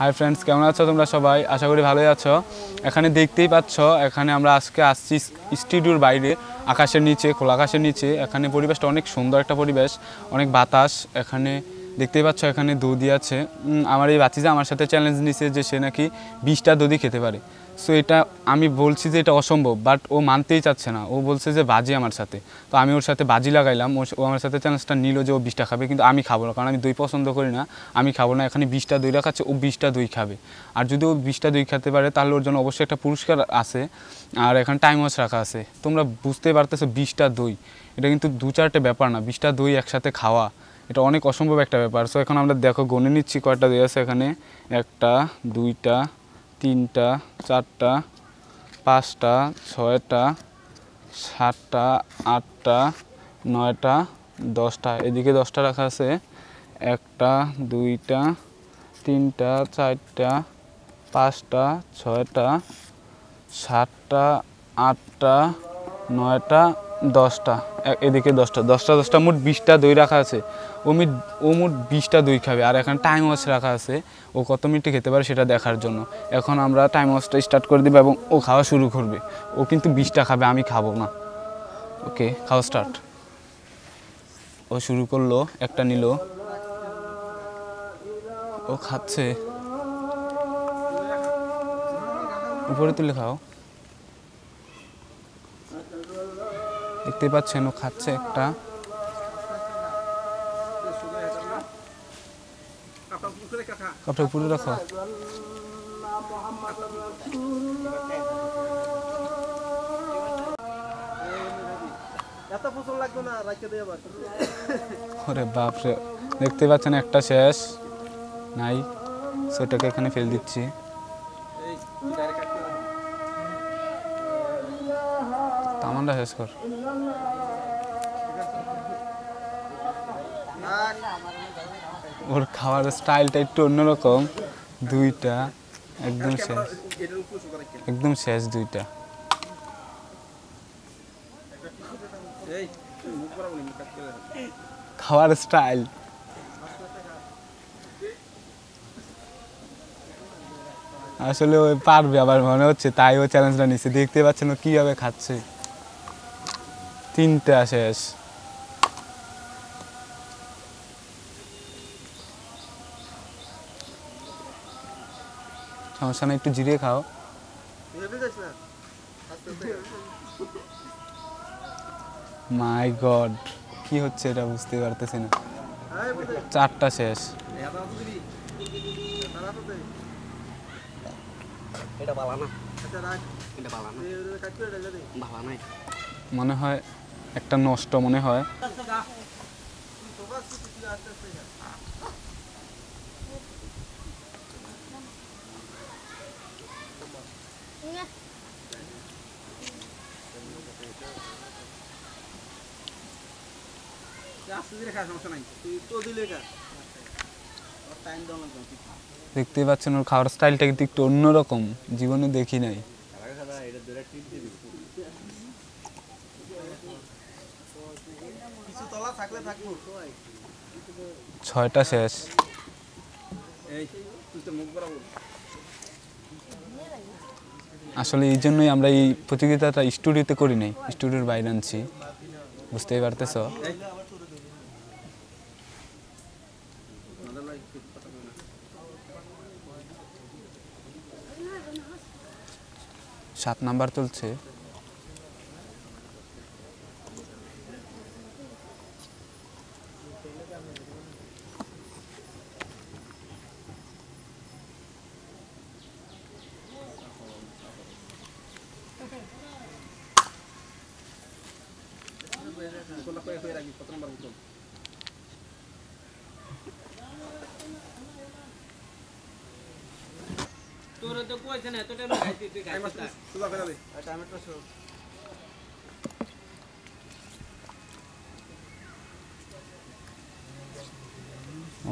Hi friends, কেমন আছো তোমরা সবাই? আশা করি ভালোই আছো। এখানে দেখতেই পাচ্ছ, এখানে আমরা আজকে আসছি স্টুডিওর বাইরে, আকাশের নিচে, খোলা আকাশের নিচে। এখানে পরিবেশটা অনেক সুন্দর একটা পরিবেশ, অনেক বাতাস। এখানে দেখতেই পাচ্ছ এখানে দধি আছে। আমার এই বাচ্চিজা আমার সাথে চ্যালেঞ্জ নিছে যে সে নাকি 20টা দধি খেতে পারে। সো এটা আমি বলছি যে এটা অসম্ভব, বাট ও মানতেই চাচ্ছে না। ও বলছে যে বাজি আমার সাথে। তো আমি ওর সাথে বাজি লাগাইলাম, ও আমার সাথে চ্যালেঞ্জটা নিল যে ও 20টা খাবে, কিন্তু আমি খাবো না, কারণ আমি দই পছন্দ করি না। আমি খাবো না। এখানে 20টা দই রাখাচ্ছে, ও 20টা দই খাবে। আর যদি ও 20টা দই খেতে পারে তাহলে ওর জন্য অবশ্যই একটা পুরস্কার আছে। আর এখানে টাইম ওয়াচ রাখা আছে। তোমরা বুঝতে পারতেছো 20টা দই, এটা কিন্তু 2-4টে ব্যাপার না। 20টা দই একসাথে খাওয়া এটা অনেক অসম্ভব একটা ব্যাপার। সো এখন আমরা দেখো গণে নিচ্ছি কয়টা দই আছে এখানে। 1টা 2টা 3টা 4টা 5টা 6টা 7টা 8টা 9টা 10টা, এদিকে 10টা রাখা আছে। 1টা 2টা 3টা 4টা 5টা 6টা 7টা 8টা 9টা 10টা, এদিকে 10টা মোট 20টা দই রাখা আছে। ও মোট 20টা দই খাবে। আর এখানে টাইম ওয়াচ রাখা আছে, ও কত মিনিটে খেতে পারে সেটা দেখার জন্য। এখন আমরা টাইম ওয়াচটা স্টার্ট করে দেবো এবং ও খাওয়া শুরু করবে। ও কিন্তু 20টা খাবে, আমি খাবো না। ওকে, খাওয়া স্টার্ট। ও শুরু করলো, একটা নিল, ও খাচ্ছে। উপরে তুলে খাও। দেখতে পাচ্ছেন ও খাচ্ছে একটা। কাপটা উপরে রাখো। ওরে বাপরে, দেখতে পাচ্ছেন একটা শেষ নাই। সেটাকে এখানে ফেলে দিচ্ছি। তামানটা শেষ কর। ওর খাওয়ার স্টাইলটা একটু অন্যরকম। 2টা একদম শেষ, একদম শেষ 2টা। খাওয়ার স্টাইল আসলে ওই পারবে আবার মনে হচ্ছে, তাই ও চ্যালেঞ্জটা নিচ্ছে। দেখতে পাচ্ছেন ও কীভাবে খাচ্ছে। 3টা শেষ। সমস্যা না, একটু জিরিয়ে খাও। মাই গড, কি হচ্ছে এটা বুঝতে পারতেছি না। 4টা শেষ। মনে হয় একটা নষ্ট মনে হয়। দেখতেই পাচ্ছেন ওর খাওয়ার স্টাইলটা কিন্তু একটু অন্যরকম, জীবনে দেখি নাই। 6টা শেষ। আসলে এই জন্যই আমরা এই প্রতিযোগিতাটা স্টুডিওতে করি নাই, স্টুডিওর বাইরে আনছি। বুঝতেই পারতেছ। 7 নাম্বার চলছে।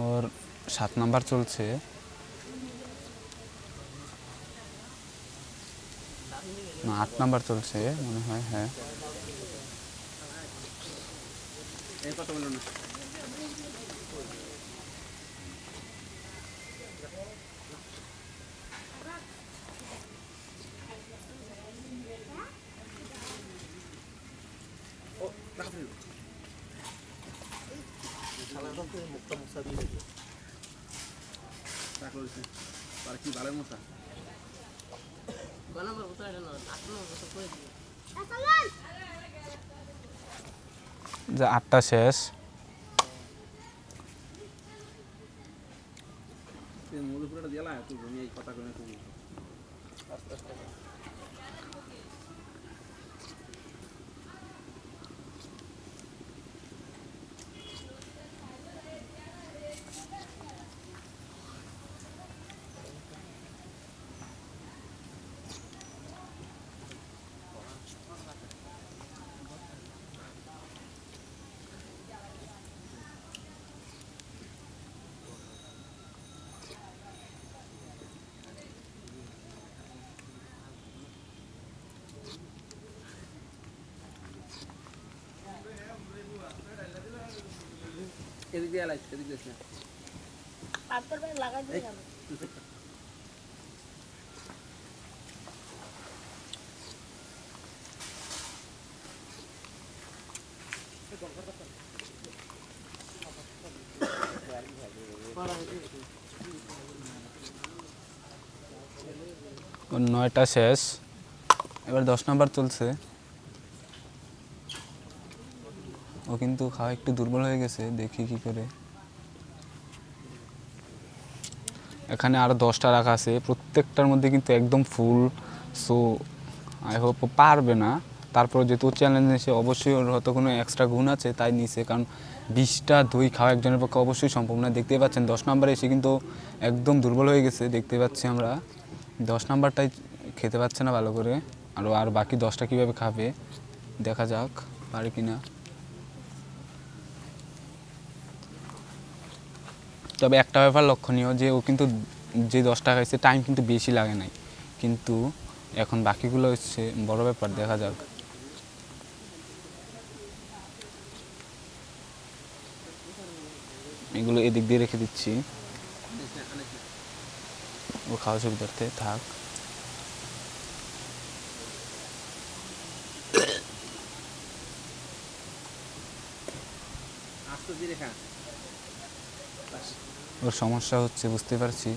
ওর 7 নাম্বার চলছে। না, 8 নাম্বার চলছে মনে হয়। হ্যাঁ, যে 8টা শেষ। এদিক দিয়ে লাইট এদিক দিয়ে পাথর ভাই লাগাই দিয়ে যাবে ওর 9টা শেষ, এবার 10 নাম্বার চলছে। ও কিন্তু খাওয়া একটু দুর্বল হয়ে গেছে, দেখি কি করে। এখানে আরও 10টা রাখা আছে, প্রত্যেকটার মধ্যে কিন্তু একদম ফুল। সো আই হোপ ও পারবে না, তারপর যেহেতু চ্যালেঞ্জ নিয়েছে অবশ্যই ওর হয়তো কোনো এক্সট্রা গুণ আছে তাই নিছে, কারণ 20টা দই খাওয়া একজনের পক্ষে অবশ্যই সম্ভব না। দেখতেই পাচ্ছেন 10 নাম্বারে এসে কিন্তু একদম দুর্বল হয়ে গেছে, দেখতে পাচ্ছি আমরা। 10 নাম্বারটাই খেতে পাচ্ছে না ভালো করে, আর বাকি 10টা কীভাবে খাবে দেখা যাক পারে কিনা। তবে একটা ব্যাপার লক্ষণীয় যে ও কিন্তু যে 10টা খাইছে টাইম কিন্তু বেশি লাগে নাই, কিন্তু এখন বাকিগুলো হচ্ছে বড় ব্যাপার, দেখা যাক। এগুলো এদিক দিয়ে রেখে দিচ্ছি, ও খাওয়া সুবিধার্থে থাক। ওর সমস্যা হচ্ছে বুঝতে পারছি।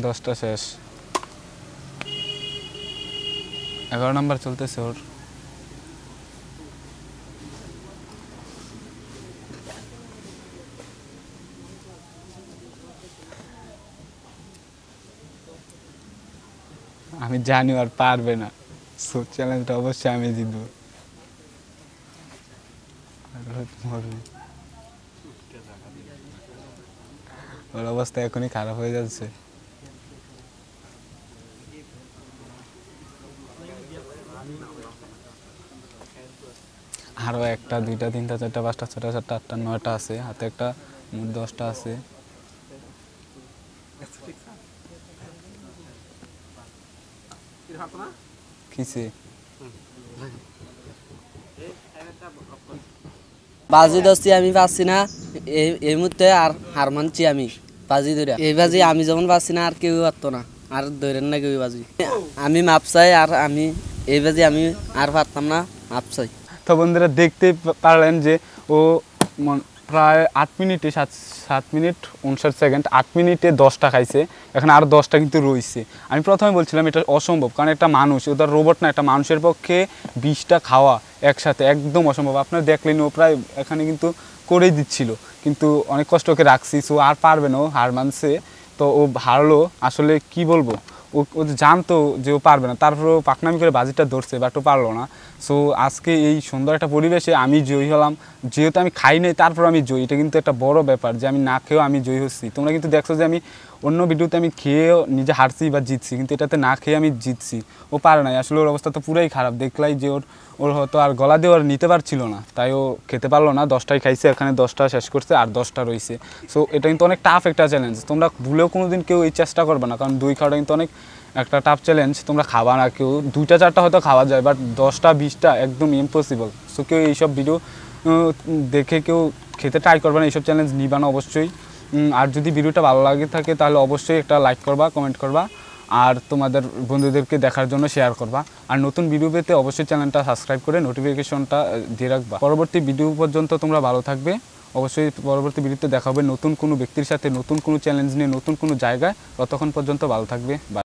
দশটা শেষ, 11 নাম্বার চলতেছে ওর। আমি জানি আর পারবে না, সো চ্যালেঞ্জটা অবশ্যই আমি জিতবো। ওর অবস্থা এখনই খারাপ হয়ে যাচ্ছে। আরও 1টা 2টা 3টা 4টা 5টা 6টা 7টা 8টা 9টা আছে হাতে, একটা মোট 10টা আছে। কিসে বাজি দোস্তি আমি পাচ্ছি না এই মুহূর্তে, আর হার মানছি আমি বাজি ধরে। এই বাজি আমি যেমন পাচ্ছি না আর কেউ পারতো না, আর ধরেন না কেউ বাজি। আমি মাপ চাই, আর আমি এই বাজি আমি আর পারতাম না, মাপ চাই। তো বন্ধুরা দেখতেই পারলেন যে ও প্রায় 8 মিনিটে 7 মিনিট 59 সেকেন্ড 8 মিনিটে 10টা খাইছে। এখন আরও 10টা কিন্তু রয়েছে। আমি প্রথমে বলছিলাম এটা অসম্ভব, কারণ একটা মানুষ, ওটা রোবট না, একটা মানুষের পক্ষে 20টা খাওয়া একসাথে একদম অসম্ভব। আপনারা দেখলেন ও প্রায় এখানে কিন্তু করেই দিচ্ছিল, কিন্তু অনেক কষ্ট ওকে রাখছি। সো আর পারবে না, ও হার মানছে। তো ও হারলো, আসলে কি বলবো, ও জানতো যে ও পারবে না, তারপরেও পাকনামি করে বাজিটা ধরছে, বাট ও পারলো না। সো আজকে এই সুন্দর একটা পরিবেশে আমি জয়ী হলাম, যেহেতু আমি খাই নাই তারপর আমি জয়ী। এটা কিন্তু একটা বড় ব্যাপার যে আমি না খেয়েও আমি জয়ী হচ্ছি। তোমরা কিন্তু দেখছো যে আমি অন্য ভিডিওতে আমি খেয়েও নিজে হারছি বা জিতছি, কিন্তু এটাতে না খেয়ে আমি জিতছি। ও পারে নাই, আসলে ওর অবস্থা তো পুরাই খারাপ। দেখলাই যে ওর হয়তো আর গলা দিয়ে আর নিতে পারছিল না, তাই ও খেতে পারলো না। 10টাই খাইছে, এখানে 10টা শেষ করছে আর 10টা রয়েছে। সো এটা কিন্তু অনেক টাফ একটা চ্যালেঞ্জ। তোমরা ভুলেও কোনো দিন কেউ এই চেষ্টা করবে না, কারণ দই খাওয়াটা কিন্তু অনেক একটা টাফ চ্যালেঞ্জ। তোমরা খাবা না কেউ, 2টা 4টা হয়তো খাওয়া যায়, বাট 10টা 20টা একদম ইম্পসিবল। সো কেউ এইসব ভিডিও দেখে কেউ খেতে ট্রাই করবে না, এইসব চ্যালেঞ্জ নিবা না অবশ্যই। আর যদি ভিডিওটা ভালো লাগে থাকে তাহলে অবশ্যই একটা লাইক করবা, কমেন্ট করবা, আর তোমাদের বন্ধুদেরকে দেখার জন্য শেয়ার করবা। আর নতুন ভিডিও পেতে অবশ্যই চ্যানেলটা সাবস্ক্রাইব করে নোটিফিকেশনটা দিয়ে রাখবা। পরবর্তী ভিডিও পর্যন্ত তোমরা ভালো থাকবে। অবশ্যই পরবর্তী ভিডিওতে দেখা হবে নতুন কোনো ব্যক্তির সাথে, নতুন কোনো চ্যালেঞ্জ নিয়ে, নতুন কোনো জায়গায়। ততক্ষণ পর্যন্ত ভালো থাকবে।